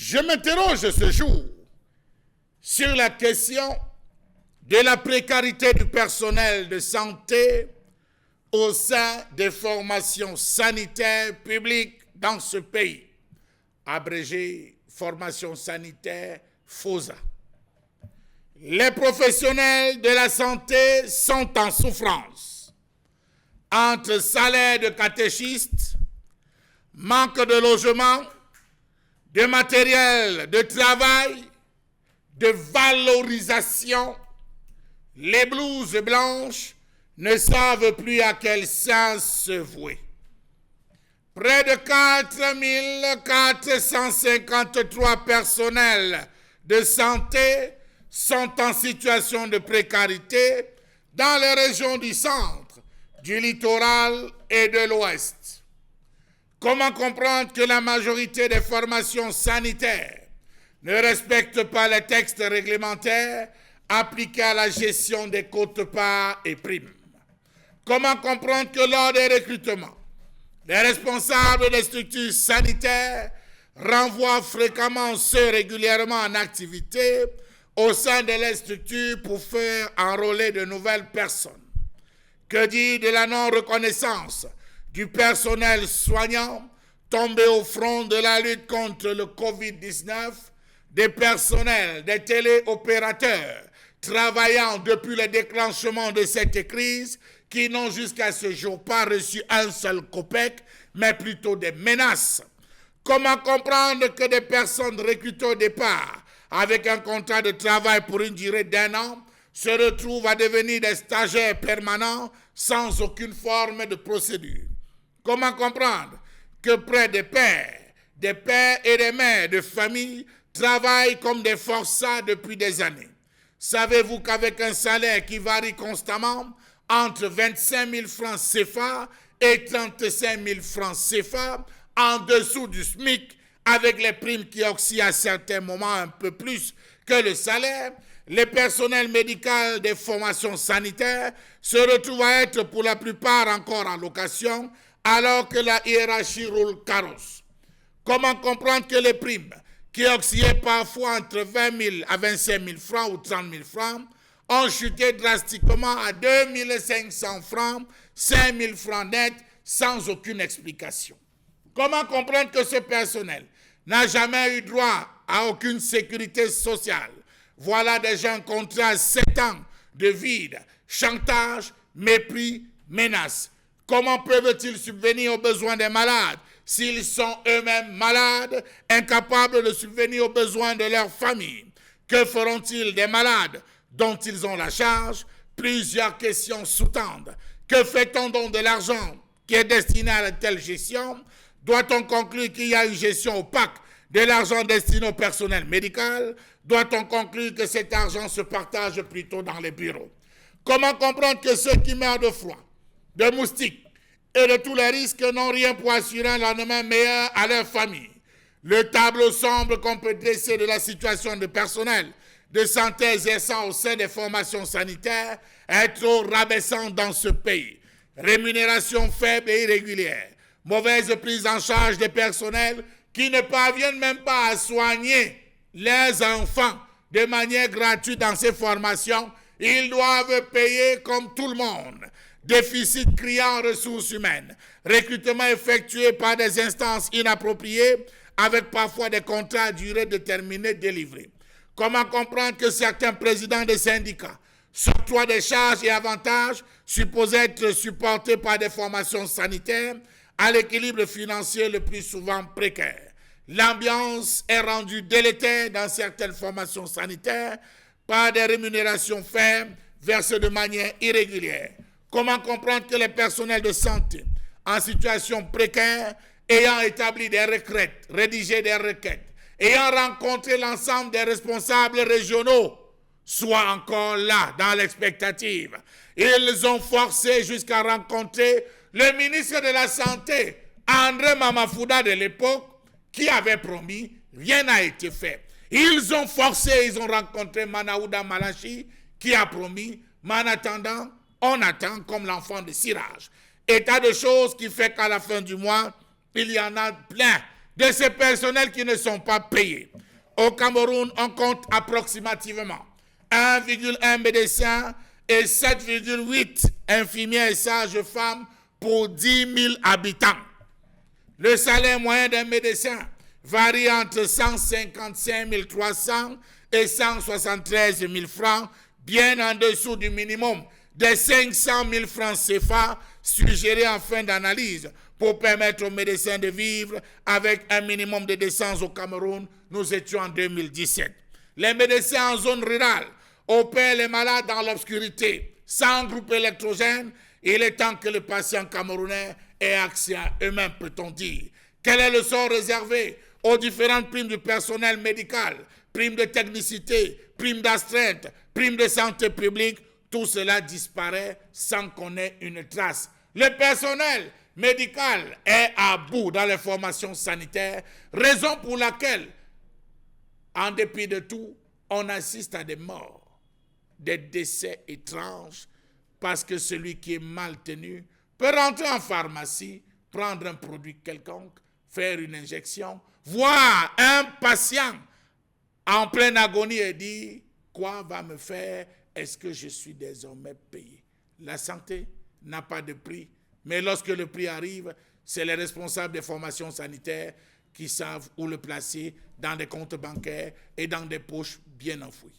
Je m'interroge ce jour sur la question de la précarité du personnel de santé au sein des formations sanitaires publiques dans ce pays, abrégé formation sanitaire FOSA. Les professionnels de la santé sont en souffrance entre salaire de catéchistes, manque de logement, de matériel de travail, de valorisation. Les blouses blanches ne savent plus à quel sens se vouer. Près de 4453 personnels de santé sont en situation de précarité dans les régions du centre, du littoral et de l'ouest. Comment comprendre que la majorité des formations sanitaires ne respectent pas les textes réglementaires appliqués à la gestion des quotes-parts et primes? Comment comprendre que lors des recrutements, les responsables des structures sanitaires renvoient fréquemment ceux régulièrement en activité au sein de les structures pour faire enrôler de nouvelles personnes? Que dire de la non-reconnaissance du personnel soignant tombé au front de la lutte contre le Covid-19, des personnels, des téléopérateurs travaillant depuis le déclenchement de cette crise qui n'ont jusqu'à ce jour pas reçu un seul copec, mais plutôt des menaces? Comment comprendre que des personnes recrutées au départ avec un contrat de travail pour une durée d'1 an se retrouvent à devenir des stagiaires permanents sans aucune forme de procédure? Comment comprendre que près des pères et des mères de famille travaillent comme des forçats depuis des années? Savez-vous qu'avec un salaire qui varie constamment entre 25 000 francs CFA et 35 000 francs CFA, en dessous du SMIC, avec les primes qui oscillent à certains moments un peu plus que le salaire, les personnels médicaux des formations sanitaires se retrouvent à être pour la plupart encore en location, alors que la hiérarchie roule carrosse? Comment comprendre que les primes, qui oscillaient parfois entre 20 000 à 25 000 francs ou 30 000 francs, ont chuté drastiquement à 2 500 francs, 5 000 francs nets, sans aucune explication? Comment comprendre que ce personnel n'a jamais eu droit à aucune sécurité sociale? Voilà déjà un contrat à 7 ans de vide, chantage, mépris, menaces. Comment peuvent-ils subvenir aux besoins des malades s'ils sont eux-mêmes malades, incapables de subvenir aux besoins de leur famille? Que feront-ils des malades dont ils ont la charge? Plusieurs questions sous-tendent. Que fait-on donc de l'argent qui est destiné à la telle gestion? Doit-on conclure qu'il y a une gestion opaque de l'argent destiné au personnel médical? Doit-on conclure que cet argent se partage plutôt dans les bureaux? Comment comprendre que ceux qui meurent de froid, de moustiques et de tous les risques n'ont rien pour assurer un lendemain meilleur à leur famille? Le tableau sombre qu'on peut dresser de la situation de personnel de santé exerçant au sein des formations sanitaires est trop rabaissant dans ce pays. Rémunération faible et irrégulière, mauvaise prise en charge des personnels qui ne parviennent même pas à soigner les enfants de manière gratuite dans ces formations. Ils doivent payer comme tout le monde. Déficit criant en ressources humaines, recrutement effectué par des instances inappropriées avec parfois des contrats à durée déterminée délivrés. Comment comprendre que certains présidents des syndicats s'octroient des charges et avantages supposés être supportés par des formations sanitaires à l'équilibre financier le plus souvent précaire? L'ambiance est rendue délétère dans certaines formations sanitaires par des rémunérations faibles versées de manière irrégulière. Comment comprendre que les personnels de santé en situation précaire, ayant établi des requêtes, rédigé des requêtes, ayant rencontré l'ensemble des responsables régionaux, soient encore là dans l'expectative? Ils ont forcé jusqu'à rencontrer le ministre de la Santé, André Mamafouda de l'époque, qui avait promis, rien n'a été fait. Ils ont forcé, ils ont rencontré Manaouda Malachi, qui a promis, mais en attendant, on attend comme l'enfant de cirage. État de choses qui fait qu'à la fin du mois, il y en a plein de ces personnels qui ne sont pas payés. Au Cameroun, on compte approximativement 1,1 médecin et 7,8 infirmières et sages-femmes pour 10 000 habitants. Le salaire moyen d'un médecin varie entre 155 300 et 173 000 francs, bien en dessous du minimum des 500 000 francs CFA suggérés en fin d'analyse pour permettre aux médecins de vivre avec un minimum de décence au Cameroun. Nous étions en 2017. Les médecins en zone rurale opèrent les malades dans l'obscurité, sans groupe électrogène. Il est temps que les patients camerounais aient accès à eux-mêmes, peut-on dire. Quel est le sort réservé aux différentes primes du personnel médical, primes de technicité, primes d'astreinte, primes de santé publique? Tout cela disparaît sans qu'on ait une trace. Le personnel médical est à bout dans les formations sanitaires, raison pour laquelle, en dépit de tout, on assiste à des morts, des décès étranges, parce que celui qui est mal tenu peut rentrer en pharmacie, prendre un produit quelconque, faire une injection, voir un patient en pleine agonie et dire « Quoi va me faire? Est-ce que je suis désormais payé ?» La santé n'a pas de prix, mais lorsque le prix arrive, c'est les responsables des formations sanitaires qui savent où le placer dans des comptes bancaires et dans des poches bien enfouies.